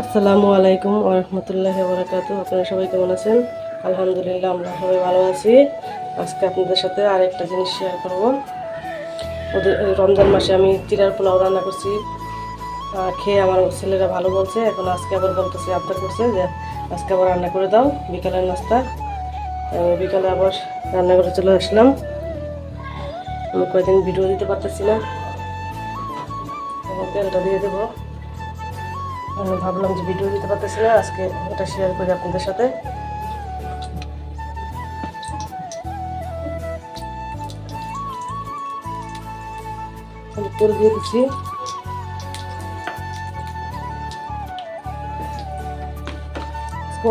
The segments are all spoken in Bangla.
আসসালামু আলাইকুম ওয়া রাহমাতুল্লাহি ওয়া বারাকাতুহু। আপনারা সবাই কেমন আছেন? আলহামদুলিল্লাহ আমরা সবাই ভালো আছি। আজকে আপনাদের সাথে আরেকটা জিনিস শেয়ার করব। এই রমজান মাসে আমি চিড়ার পোলাও রান্না করছি। খেয়ে আমার ছেলেরা ভালো বলছে। এখন আজকে আবার বলতেছে, আবদার করছে যে আজকে আবার রান্না করে দাও বিকালের নাস্তা। বিকালে আবার রান্না করে চলে আসলাম। আমি কয়েকদিন ভিডিও দিতে পারতেছি না, তেলটা দিয়ে দেবো। আমি ভাবলাম যে ভিডিও দিতে পারতেছি না, আজকে এটা শেয়ার করি আপনাদের সাথে। আমি তেল দিয়ে দিচ্ছি।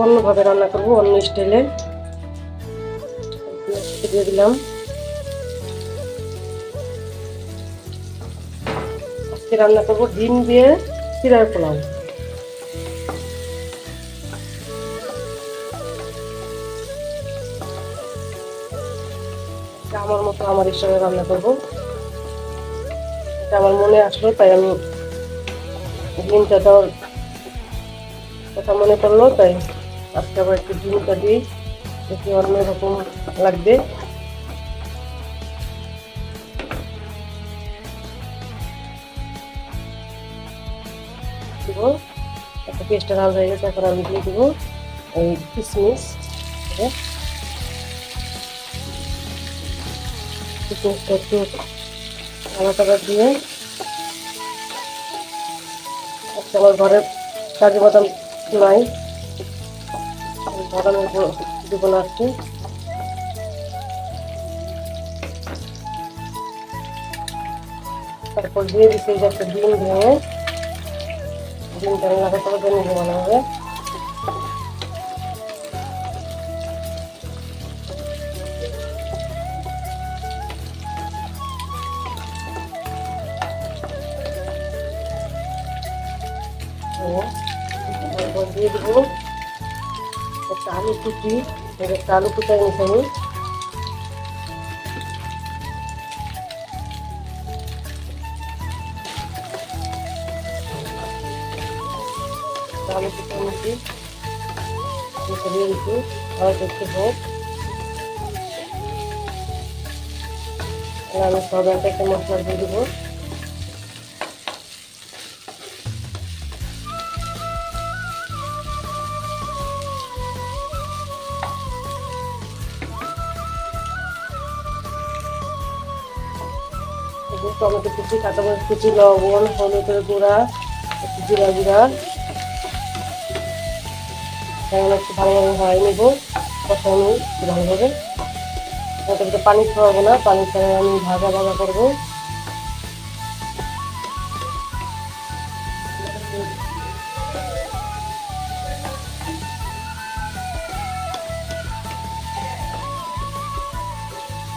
অন্যভাবে রান্না করবো, অন্য স্টাইলে। দিয়ে দিলাম। আজকে রান্না করবো ডিম দিয়ে চিড়ার পোলাও। আমার মতো আমার হিসাবে রান্না করবো, এটা আমার মনে আসলো তাই আমি ডিমটা দেওয়ার কথা মনে করলো, তাই আজকে আবার একটু ডিমটা দিই, একটু অন্যরকম লাগবে। দিব একটা পেস্টটা লাল হয়ে গেছে, এখন আমি দিয়ে দেবো এই কিশমিশ। কিশমিশটা একটু আলাদা দিয়ে, আজকে আমার ঘরে কাজু বাদাম নাই, বাদামের দেবো না একটু। তারপর দিয়ে দিচ্ছি যে একটা ডিম ভেঙে, ডিমটা রান্না করতে হবে, জন্য ভালো হবে। তারপর দিয়ে দেবো একটা আলু কুচি, একটা আলু কুচাই নিচ্ছি আমি। আলু কুচাই নিচ্ছি, দিয়ে দিচ্ছি আর একটু হোক। আমি সব একটা মশলা দিয়ে দেবো। টমেটো কুচি, কাঁচামরিচ কুচি, লবণ, হলুদের গুঁড়া, একটু জিরা গুঁড়া, এখন একটু ভালোভাবে ভয় নেবো, কষাই নিই ভালোভাবে। ওটাতে পানি খাওয়াবো না, পানি ছাড়া আমি ভাজা ভাজা করবো।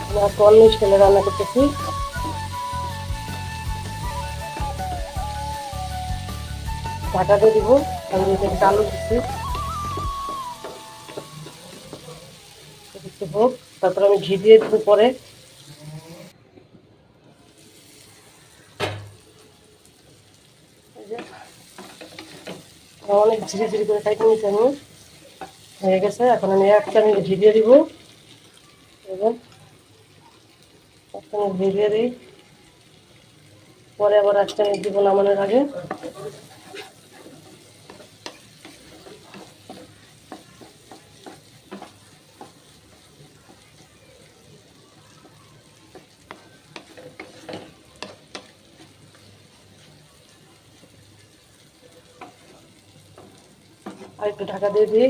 আমি অন্য স্টাইলে রান্না করতেছি। ঢাকা দিয়ে দিব, আমি এখানে আলু দিচ্ছি একটু হোক, তারপর আমি ঘি দিয়ে দেবো পরে। অনেক ঝিরি ঝিরি করে খাইতে নিচ্ছি আমি, হয়ে গেছে। এখন আমি এক চামচ ঘি দিয়ে দিব, এক চামচ ঘি দিয়ে দিই, পরে আবার এক চামচ দিব নামানোর আগে। আর একটু ঢাকা দিয়ে দিই।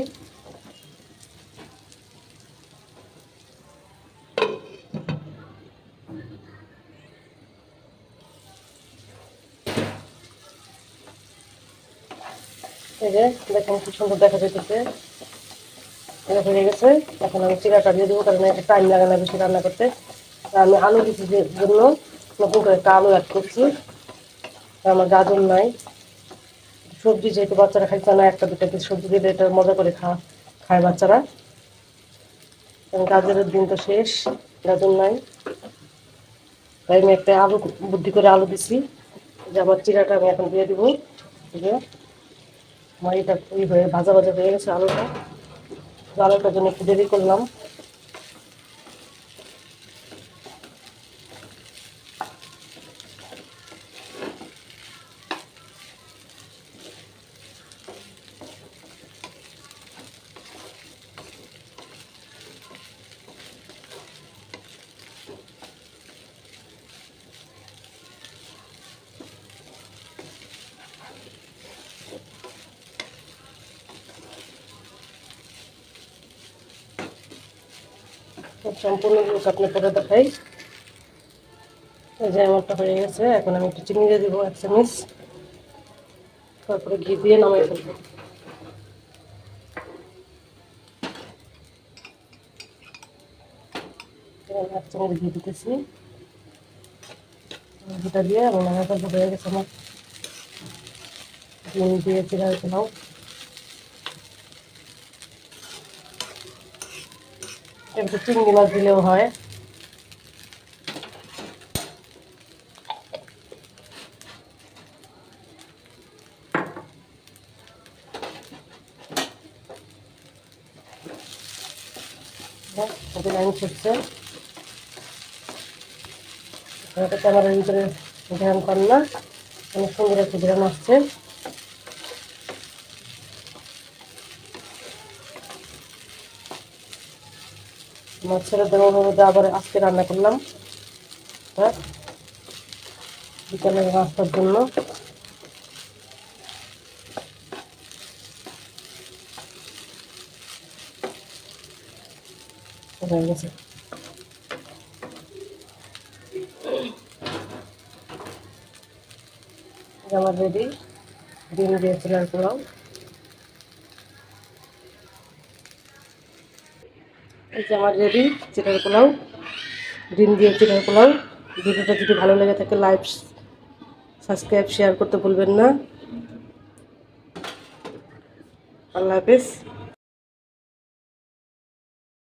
এই যে দেখেন কি সুন্দর দেখা যাইতেছে, এটা হয়ে গেছে। এখন আমি চিড়াটা দিয়ে দেবো, কারণ এটা টাইম লাগে না বেশি রান্না করতে। আমি আলু দিচ্ছি জন্য নতুন করে একটা আলু অ্যাড করছি, আমার গাজর নাই। সবজি যেহেতু বাচ্চারা খাইছে না, একটা দুটা কিছু সবজি দিলে এটা মজা করে খায় বাচ্চারা। গাজরের দিন তো শেষ, গাজর নাই, তাই আমি একটা আলু বুদ্ধি করে আলু দিছি। যে আমার চিড়াটা আমি এখন দিয়ে দিব। আমার এটা হয়ে ভাজা ভাজা হয়ে গেছে আলুটা। আলুটার জন্য একটু দেরি করলাম। সম্পূর্ণ লুক আপনি করে দেখাই। এই যে আমারটা হয়ে গেছে। এখন আমি একটু চিনি দিয়ে দিব 1 চামচ, তারপরে ঘি দিয়ে নামাই ফেলবো। 1 চামচ ঘি দিতেছি। ঘিটা দিয়ে আমি নামাই ফেলবো। হয়ে গেছে আমার ডিম দিয়ে চিরা পোলাও। একটু চিংড়ি মাছ দিলেও হয়। লাইন ছুটছে, ক্যামেরার ভিতরে ধ্যান পান না, অনেক সুন্দর একটা গ্রাম আসছে। আমার ছেলেদের অনুরোধে আবার আজকে রান্না করলাম, হ্যাঁ, বিকালের নাস্তার জন্য। হয়ে গেছে আমার রেডি ডিম দিয়ে চিলার পোলাও। এই যে আমার রেডি চিলার পোলাও, ডিম দিয়ে চিলার পোলাও। ভিডিওটা যদি ভালো লেগে থাকে লাইক সাবস্ক্রাইব শেয়ার করতে ভুলবেন না। আল্লাহ হাফেজ।